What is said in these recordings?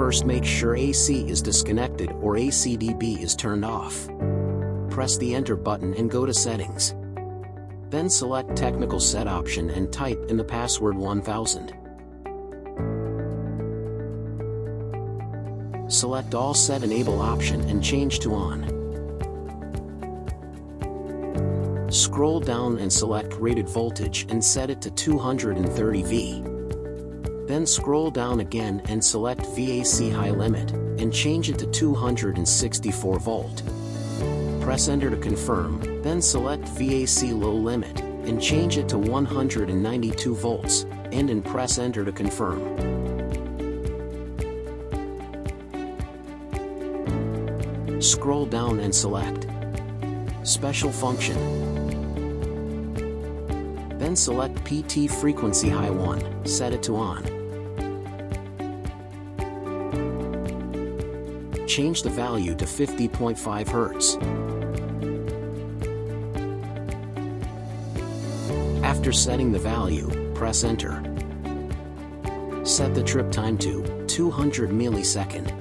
First, make sure AC is disconnected or ACDB is turned off. Press the Enter button and go to Settings. Then select Technical Set option and type in the password 1000. Select All Set Enable option and change to On. Scroll down and select Rated Voltage and set it to 230 V. Then scroll down again and select VAC High Limit, and change it to 264 volt. Press Enter to confirm, then select VAC Low Limit, and change it to 192 volts, and press Enter to confirm. Scroll down and select Special Function. Then select PT Frequency High 1, set it to On. Change the value to 50.5 Hz. After setting the value, press Enter. Set the trip time to 200 millisecond.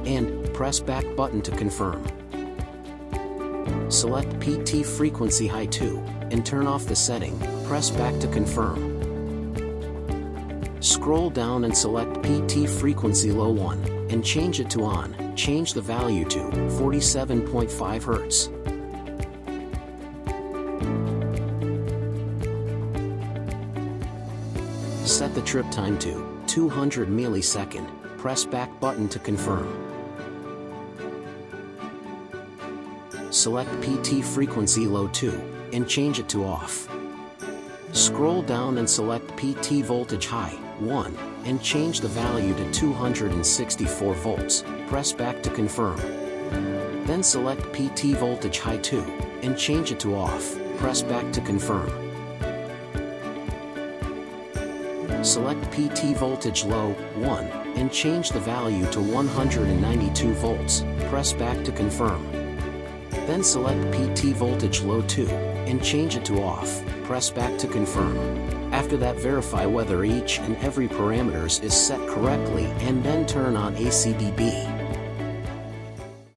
And press Back button to confirm. Select PT Frequency High 2, and turn off the setting, press Back to confirm. Scroll down and select PT Frequency Low 1, and change it to On, change the value to 47.5 Hz. Set the trip time to 200 millisecond, press Back button to confirm. Select PT Frequency Low 2, and change it to Off. Scroll down and select PT Voltage High 1, and change the value to 264 volts, press Back to confirm. Then select PT Voltage High 2, and change it to Off, press Back to confirm. Select PT Voltage Low 1, and change the value to 192 volts, press Back to confirm. Then select PT Voltage Low 2, and change it to Off, press Back to confirm. After that, verify whether each and every parameters is set correctly and then turn on ACDB.